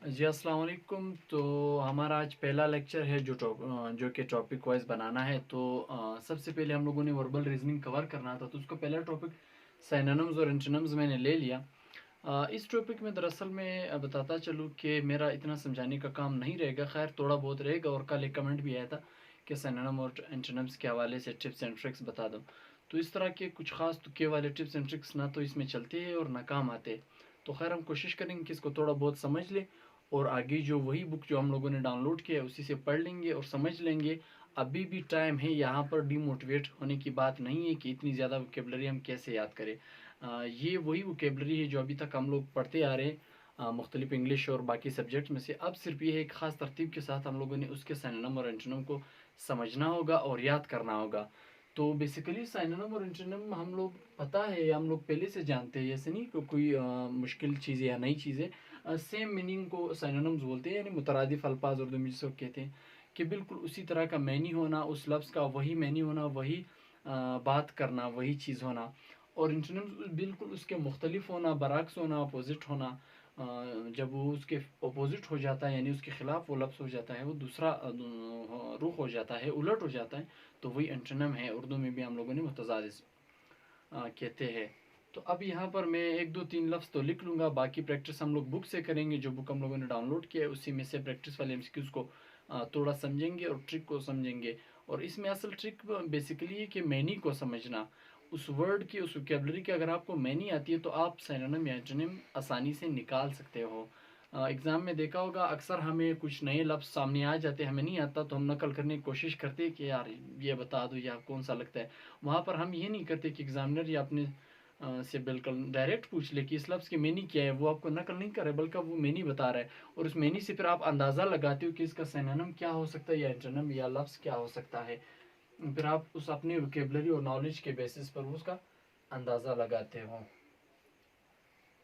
जी अस्सलाम वालेकुम। तो हमारा आज पहला लेक्चर है जो कि टॉपिक वाइज बनाना है। तो सबसे पहले हम लोगों ने वर्बल रीजनिंग कवर करना था, तो उसका पहला टॉपिक सिनोनिम्स और एंटोनिम्स मैंने ले लिया। इस टॉपिक में दरअसल मैं बताता चलूँ कि मेरा इतना समझाने का काम नहीं रहेगा, खैर थोड़ा बहुत रहेगा। और कल एक कमेंट भी आया था कि सिनोनिम और एंटोनिम्स के हवाले से टिप्स एंड ट्रिक्स बता दो। तो इस तरह के कुछ खास तुक्के वाले टिप्स एंड ट्रिक्स ना तो इसमें चलते हैं और ना काम आते। तो खैर हम कोशिश करेंगे कि इसको थोड़ा बहुत समझ लें और आगे जो वही बुक जो हम लोगों ने डाउनलोड किया है उसी से पढ़ लेंगे और समझ लेंगे। अभी भी टाइम है, यहाँ पर डिमोटिवेट होने की बात नहीं है कि इतनी ज़्यादा वोकेबलरी हम कैसे याद करें। ये वही वोकेबलरी है जो अभी तक हम लोग पढ़ते आ रहे हैं मुख्तलिफ इंग्लिश और बाकी सब्जेक्ट में से। अब सिर्फ ये एक ख़ास तरतीब के साथ हम लोगों ने उसके सिनोनिम और एंटोनिम को समझना होगा और याद करना होगा। तो बेसिकली सिनोनिम और एंटोनिम हम लोग पता है, हम लोग पहले से जानते हैं, ऐसे नहीं कि कोई मुश्किल चीज़ है या नई चीज़ है। सेम मीनिंग को सिनोनिम्स बोलते हैं, यानी मुतरादिफ अल्फाज उर्दू में जिसको कहते हैं कि बिल्कुल उसी तरह का मैनी होना, उस लफ्ज़ का वही मैनी होना, वही बात करना, वही चीज़ होना। और एंटोनिम्स बिल्कुल उसके मुख्तलिफ होना, बरअक्स होना, अपोजिट होना। जब वो उसके अपोजिट हो जाता है यानी उसके ख़िलाफ़ वो लफ्ज़ हो जाता है, वो दूसरा रुख हो जाता है, उलट हो जाता है, तो वही एंटोनिम है। उर्दू में भी हम लोगों ने मुतज़ादिद कहते हैं। तो अब यहाँ पर मैं एक दो तीन लफ्ज़ तो लिख लूँगा, बाकी प्रैक्टिस हम लोग बुक से करेंगे। जो बुक हम लोगों ने डाउनलोड किया है उसी में से प्रैक्टिस वाले एमसीक्यूज़ को थोड़ा समझेंगे और ट्रिक को समझेंगे। और इसमें असल ट्रिक बेसिकली है कि मैनी को समझना, उस वर्ड की, उस वोकेबलरी की अगर आपको मैनी आती है तो आप सिनोनिम या एंटोनिम आसानी से निकाल सकते हो। एग्ज़ाम में देखा होगा अक्सर हमें कुछ नए लफ्ज़ सामने आ जाते हैं, हमें नहीं आता तो हम नकल करने की कोशिश करते हैं कि यार ये बता दो या कौन सा लगता है। वहाँ पर हम ये नहीं करते कि एग्जामिनर या अपने से बिल्कुल डायरेक्ट पूछ ले कि इस लफ्ज़ की मीनिंग क्या है, वो आपको नकल नहीं कर रहा है बल्कि वो मीनिंग बता रहा है। और उस मीनिंग से फिर आप अंदाज़ा लगाते हो कि इसका सिनोनिम क्या हो सकता है या एंटोनिम या लफ्ज़ क्या हो सकता है। फिर आप उस अपनी वोकेबलरी और नॉलेज के बेसिस पर उसका अंदाज़ा लगाते हो।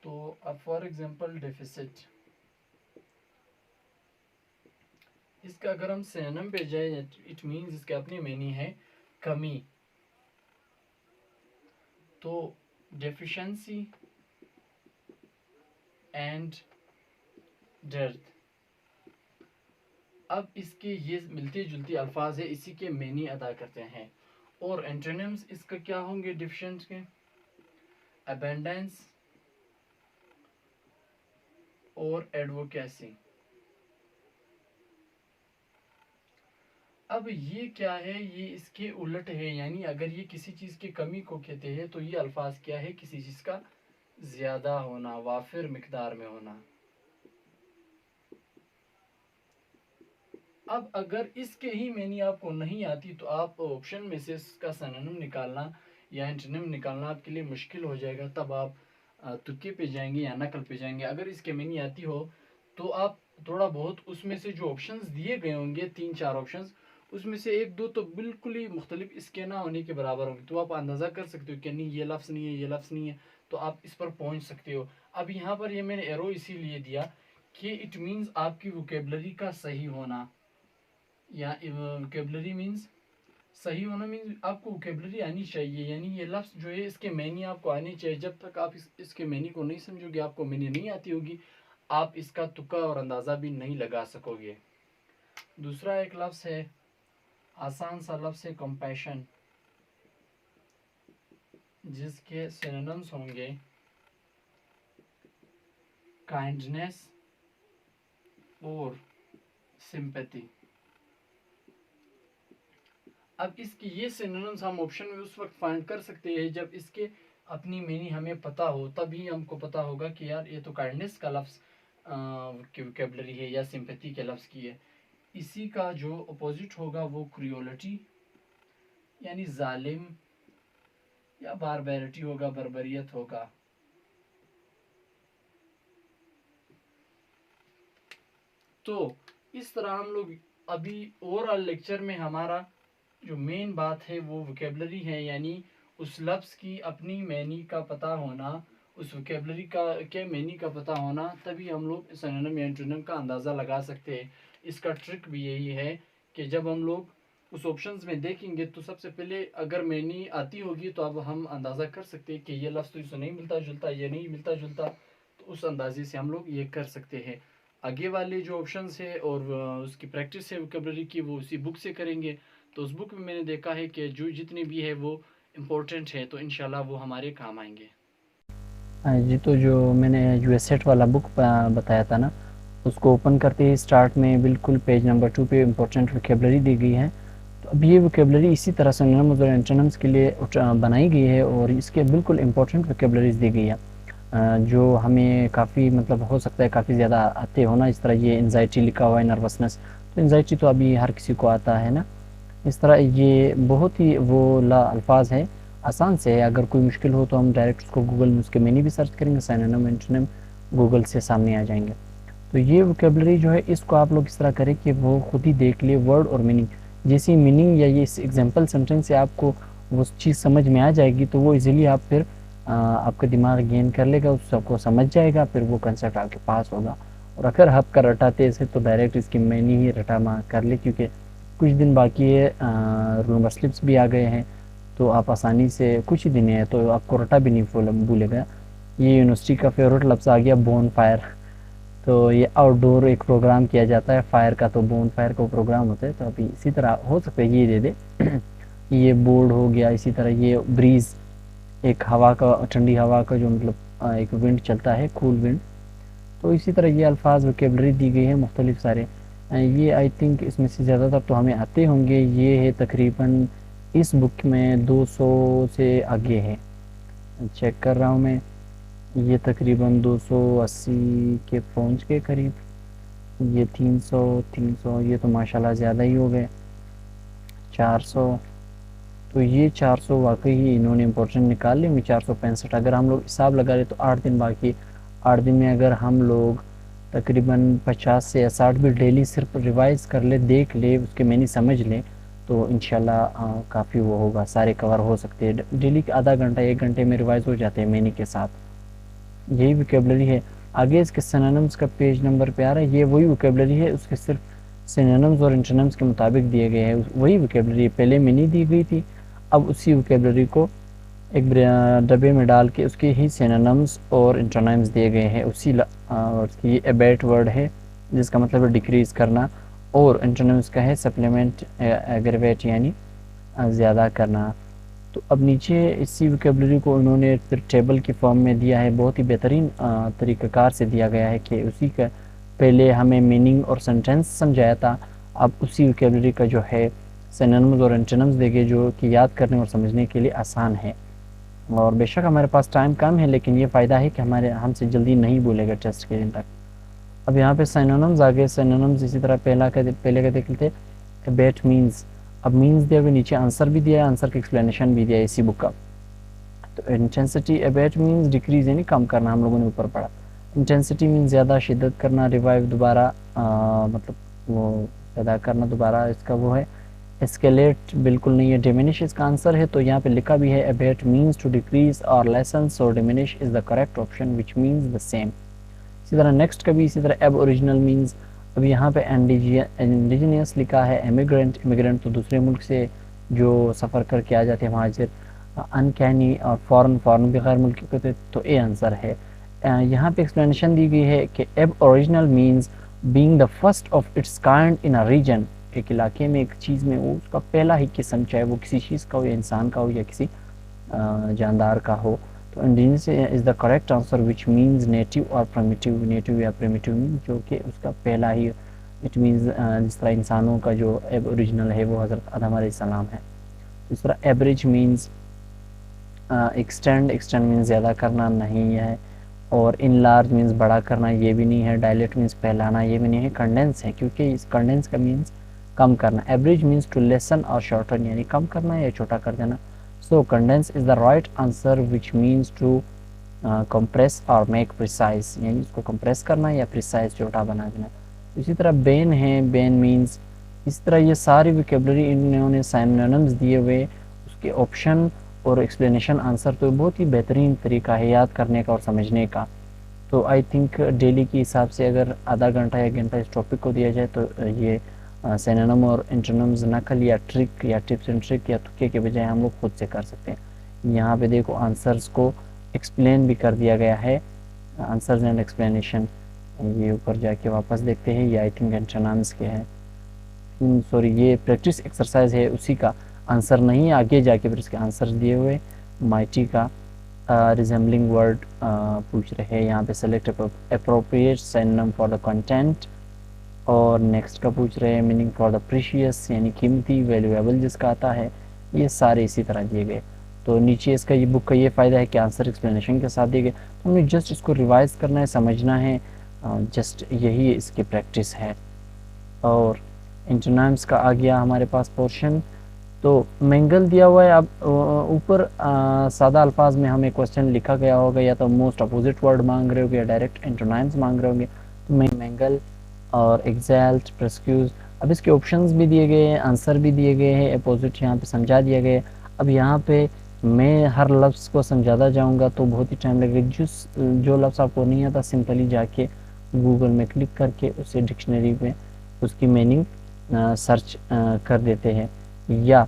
तो अब फॉर एग्जांपल डेफिसिट, इसका अगर हम सिनोनिम पे जाए, इट मीन्स इसके अपनी मीनिंग है कमी। तो डेफिशिएंसी एंड डेर्थ, अब इसके ये मिलते जुलते अल्फाज है, इसी के मैनी अदा करते हैं। और एंटोनिम्स इसका क्या होंगे डिफिशिएंट के? अबेंडेंस और एडवोकेसी। अब ये क्या है, ये इसके उलट है, यानी अगर ये किसी चीज़ की कमी को कहते हैं तो ये अल्फाज क्या है, किसी चीज़ का ज़्यादा होना, वाफिर मिकदार में होना। अब अगर इसके ही मैनी आपको नहीं आती तो आप ऑप्शन में से इसका सिनोनिम निकालना या एंटोनिम निकालना आपके लिए मुश्किल हो जाएगा। तब आप तुक्के पे जाएंगे या नकल पे जाएंगे। अगर इसके मैनी आती हो तो आप थोड़ा बहुत उसमें से जो ऑप्शंस दिए गए होंगे, तीन चार ऑप्शंस, उसमें से एक दो तो बिल्कुल ही मुख्तलिफ इसके ना होने के बराबर होंगे, तो आप अंदाज़ा कर सकते हो कि नहीं ये लफ्ज़ नहीं है, ये लफ्ज़ नहीं है, तो आप इस पर पहुंच सकते हो। अब यहाँ पर ये मैंने एरो इसीलिए दिया कि इट मीन्स आपकी वोकेबलरी का सही होना, या वोकेबलरी मीन्स सही होना, मीन्स आपको वोकेबलरी आनी चाहिए, यानी ये लफ्ज़ जो है इसके मैनी आपको आनी चाहिए। जब तक आप इसके मैनी को नहीं समझोगे, आपको मैनी नहीं आती होगी, आप इसका तुक्का और अंदाज़ा भी नहीं लगा सकोगे। दूसरा एक लफ्ज़ है, आसान सा लफ्ज़ है कंपैशन, जिसके सिनोनिम्स होंगे काइंडनेस और सिंपैथी। अब इसकी ये सिनोनिम्स हम ऑप्शन में उस वक्त फाइंड कर सकते हैं जब इसके अपनी मीनिंग हमें पता हो, तभी हमको पता होगा कि यार ये तो काइंडनेस का लफ्ज़ की वोकेबलरी है या सिंपैथी के लफ्ज़ की है। इसी का जो अपोजिट होगा वो क्रियोलिटी यानी जालिम या बारबैरिटी होगा, बर्बरियत होगा। तो इस तरह हम लोग अभी ओवरऑल लेक्चर में हमारा जो मेन बात है वो वोकेबलरी है, यानी उस लफ्ज़ की अपनी मैनी का पता होना, उस वोकेबलरी का के मैनी का पता होना, तभी हम लोग सिनोनिम या एंटोनिम का अंदाज़ा लगा सकते हैं। इसका ट्रिक भी यही है कि जब हम लोग उस ऑप्शंस में देखेंगे तो सबसे पहले अगर मैनी आती होगी तो अब हम अंदाज़ा कर सकते हैं कि ये लफ्ज़ तो इससे नहीं मिलता जुलता, ये नहीं मिलता जुलता, तो उस अंदाजे से हम लोग ये कर सकते हैं। आगे वाले जो ऑप्शंस है और उसकी प्रैक्टिस है वोकेबलरी की वो उसी बुक से करेंगे। तो उस बुक में मैंने देखा है कि जो जितनी भी है वो इम्पोर्टेंट है, तो इंशाल्लाह वो हमारे काम आएंगे। हाँ जी, तो जो मैंने यूएस सेट वाला बुक बताया था ना, उसको ओपन करते ही स्टार्ट में बिल्कुल पेज नंबर 2 पे इम्पोर्टेंट वोकेबलरी दी गई है। तो अब ये वोकेबलरी इसी तरह सिनोनिम्स और एंटोनिम्स के लिए बनाई गई है और इसके बिल्कुल इम्पोर्टेंट वोकेबलरीज दी गई है, जो हमें काफ़ी मतलब हो सकता है काफ़ी ज़्यादा आते हो ना। इस तरह ये एनजाइटी लिखा हुआ है, नर्वसनेस, तो एनजाइटी तो अभी हर किसी को आता है ना। इस तरह ये बहुत ही वो ला अल्फाज है, आसान से है। अगर कोई मुश्किल हो तो हम डायरेक्ट उसको गूगल में उसके मीनिंग भी सर्च करेंगे, सिनोनिम एंटोनिम गूगल से सामने आ जाएंगे। तो ये वोकेबलरी जो है इसको आप लोग इस तरह करें कि वो खुद ही देख ले वर्ड और मीनिंग। जैसी मीनिंग या ये इस एग्जांपल सेंटेंस से आपको वो चीज़ समझ में आ जाएगी तो वो इजीली आप फिर आपका दिमाग गेन कर लेगा, उस सबको समझ जाएगा, फिर वो कंसेप्ट आपके पास होगा। और अगर आप कर रटाते ऐसे तो डायरेक्ट इसकी मीनिंग ही रटा कर ले, क्योंकि कुछ दिन बाकी है, नंबर स्लिप्स भी आ गए हैं, तो आप आसानी से कुछ ही दिन है तो आपको रटा भी नहीं भूलेगा। ये यूनिवर्सिटी का फेवरेट लफ्ज़ आ गया, बोन फायर। तो ये आउटडोर एक प्रोग्राम किया जाता है, फायर का तो बोन फायर का प्रोग्राम होता है, तो अभी इसी तरह हो सकता है ये दे दे। ये बोर्ड हो गया, इसी तरह ये ब्रीज, एक हवा का ठंडी हवा का जो मतलब एक विंड चलता है, कूल विंड। तो इसी तरह ये अल्फाज वोकेबलरी दी गई है मुख्तलिफ सारे। ये आई थिंक इसमें से ज़्यादातर तो हमें आते होंगे। ये है तकरीबन इस बुक में 200 से आगे है, चेक कर रहा हूँ मैं। ये तकरीबन 280 के पहुँच के करीब। ये 300 ये तो माशाल्लाह ज़्यादा ही हो गए। 400, तो ये 400 वाकई ही इन्होंने इम्पोर्टेंट निकाल ली। 465, अगर हम लोग हिसाब लगा रहे तो 8 दिन बाकी। 8 दिन में अगर हम लोग तकरीबन 50 से या 60 भी डेली सिर्फ रिवाइज़ कर ले, देख ले, उसके मैंने समझ लें, तो इंशाल्लाह काफ़ी वो होगा, सारे कवर हो सकते हैं। डेली आधा घंटा 1 घंटे में रिवाइज़ हो जाते हैं मैनी के साथ। यही वोकेबलरी है। आगे इसके सिनोनिम्स का पेज नंबर पे आ रहा है, ये वही वोकेबलरी है, उसके सिर्फ सिनोनिम्स और एंटोनिम्स के मुताबिक दिए गए हैं। वही वोकेबलरी पहले में नहीं दी गई थी, अब उसी वोकेबलरी को एक डब्बे में डाल के उसके ही सिनोनिम्स और एंटोनिम्स दिए गए हैं। और ये एबेट वर्ड है जिसका मतलब है डिक्रीज़ करना, और एंटोनिम्स का है सप्लीमेंट, एग्रेवेट यानी ज़्यादा करना। तो अब नीचे इसी वोकेबलरी को उन्होंने फिर टेबल की फॉर्म में दिया है, बहुत ही बेहतरीन तरीक़ाकार से दिया गया है कि उसी का पहले हमें मीनिंग और सेंटेंस समझाया था, अब उसी वोकेबलरी का जो है सिनोनिम्स और एंटोनिम्स देंगे जो कि याद करने और समझने के लिए आसान है। और बेशक हमारे पास टाइम कम है, लेकिन ये फ़ायदा है कि हमसे जल्दी नहीं भूलेगा टेस्ट के दिन तक। अब यहाँ पे सिनोनिम्स आ गए। सिनोनिम्स इसी तरह पहले का देख लेते। अबेट मीन्स, अब मीन्स दिया हुआ, नीचे आंसर भी दिया है, आंसर का एक्सप्लेनेशन भी दिया है इसी बुक का। तो इंटेंसिटी अबेट मीन्स डिक्रीज यानी कम करना, हम लोगों ने ऊपर पढ़ा। इंटेंसिटी मीन्स ज़्यादा शिद्दत करना, रिवाइव दोबारा मतलब वो पैदा करना दोबारा, इसका वो है। एस्केलेट बिल्कुल नहीं है, डिमिनिश इसका आंसर है। तो यहाँ पे लिखा भी है अबेट मीन्स टू डिक्रीज और lesson, so diminish is the correct option which means the same. इसी तरह नेक्स्ट का भी इसी तरह एब ओरिजिनल मीन्स। अब यहाँ पे इंडिजिनियस लिखा है, इमिग्रेंट, इमिग्रेंट तो दूसरे मुल्क से जो सफ़र करके आ जाते हैं महाजिर। अनकैनी और फ़ॉरन, फ़ॉरन भी गैर मुल्की होते, तो ए आंसर है। यहाँ पे एक्सप्लेनेशन दी गई है कि aboriginal means being the first of its kind in a region, एक इलाके में एक चीज़ में वो उसका पहला ही किस्म, चाहे वो किसी चीज़ का हो या इंसान का हो या किसी जानदार का हो। तो indigenous is the correct answer which means native और प्रिमिटिव, नेटिव या प्रिमिटिव मीन जो कि उसका पहला ही, इट मीन्स जिस तरह इंसानों का जो एब ओरिजिनल है वो हज़रत आदम अलैहिस्सलाम है। इस तरह average means extend, extend means ज़्यादा करना नहीं है। और इन लार्ज मीन्स बड़ा करना, ये भी नहीं है। डायलेट मीन्स फैलाना, ये भी नहीं है। कंडेंस है, क्योंकि इस कंडेंस का मीन्स कम करना। एवरेज मीन्स टू लेसन और शॉर्टन यानी कम करना या छोटा कर देना। So condense is the right answer which means to compress और मेक प्रिसाइज, यानी इसको कंप्रेस करना या प्रिसाइज छोटा बना देना। इसी तरह बेन है, बेन मीन्स। इस तरह ये सारी वोकेबलरी इन्होंने सिनोनिम्स दिए हुए, उसके ऑप्शन और एक्सप्लेनेशन आंसर, तो बहुत ही बेहतरीन तरीका है याद करने का और समझने का। तो आई थिंक डेली के हिसाब से अगर आधा घंटा या घंटा इस टॉपिक को दिया जाए तो ये सिनोनिम और एंटोनिम्स नकल या ट्रिक या टिप्स एंड ट्रिक या तुक्के के बजाय हम लोग खुद से कर सकते हैं। यहाँ पे देखो आंसर्स को एक्सप्लेन भी कर दिया गया है, आंसर्स एंड एक्सप्लेनेशन। ये ऊपर जाके वापस देखते हैं, ये आई थिंक एंटोनिम्स के हैं, सॉरी ये प्रैक्टिस एक्सरसाइज है, उसी का आंसर नहीं, आगे जाके फिर उसके आंसर दिए हुए। माइटी का रिजेंबलिंग वर्ड पूछ रहे हैं, यहाँ पे select appropriate synonym for the content. और नेक्स्ट का पूछ रहे हैं मीनिंग फॉर द प्रीशियस, यानी कीमती, वैल्यूएबल जिसका आता है। ये सारे इसी तरह दिए गए। तो नीचे इसका ये बुक का ये फ़ायदा है कि आंसर एक्सप्लेनेशन के साथ दिए गए, तो हमें जस्ट इसको रिवाइज करना है, समझना है, जस्ट यही इसकी प्रैक्टिस है। और एंटोनिम्स का आ गया हमारे पास पोर्शन। तो मैंगल दिया हुआ है, अब ऊपर सादा अल्फाज में हमें क्वेश्चन लिखा गया होगा, या तो मोस्ट अपोजिट वर्ड मांग रहे होंगे या डायरेक्ट एंटोनिम्स मांग रहे होंगे। तो मैंगल और एग्जैल्ट, प्रेस्क्यूज, अब इसके ऑप्शंस भी दिए गए हैं, आंसर भी दिए गए हैं, अपोजिट यहाँ पे समझा दिया गया है। अब यहाँ पे मैं हर लफ्ज़ को समझाता जाऊँगा तो बहुत ही टाइम लगेगा। जो लफ्ज़ आपको नहीं आता, सिंपली जाके गूगल में क्लिक करके उसे डिक्शनरी में उसकी मीनिंग सर्च कर देते हैं, या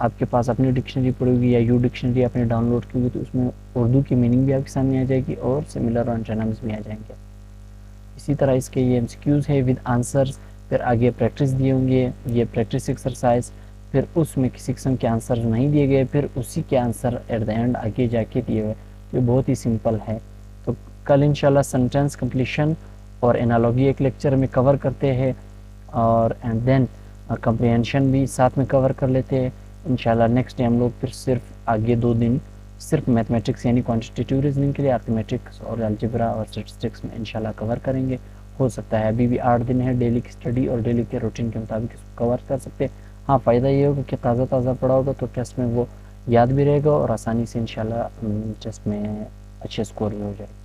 आपके पास अपनी डिक्शनरी पड़ी होगी या यू डिक्शनरी आपने डाउनलोड की होगी, तो उसमें उर्दू की मीनिंग भी आपके सामने आ जाएगी और सिमिलर एंटोनिम्स भी आ जाएंगे। इसी तरह इसके ये एमसीक्यूज़ है विद आंसर्स, फिर आगे प्रैक्टिस दिए होंगे, ये प्रैक्टिस एक्सरसाइज, फिर उसमें किसी किस्म के आंसर नहीं दिए गए, फिर उसी के आंसर एट द एंड आगे जाके दिए हुए। तो ये बहुत ही सिंपल है। तो कल इंशाल्लाह सेंटेंस कंप्लीशन और एनालॉजी एक लेक्चर में कवर करते हैं, और एंड देन कंप्रीहेंशन भी साथ में कवर कर लेते हैं इंशाल्लाह। नेक्स्ट डे हम लोग फिर सिर्फ आगे 2 दिन सिर्फ मैथमेटिक्स यानी क्वांटिटेटिव रीजनिंग के लिए अर्थमेटिक्स और अलजेब्रा और स्टैटिस्टिक्स में इंशाल्लाह कवर करेंगे। हो सकता है अभी भी 8 दिन है, डेली की स्टडी और डेली के रूटीन के मुताबिक इसको कवर कर सकते हैं। हाँ, फ़ायदा ये होगा कि ताज़ा ताज़ा पढ़ा होगा तो टेस्ट में वो याद भी रहेगा और आसानी से इंशाल्लाह टेस्ट में अच्छे स्कोर भी हो जाएगा।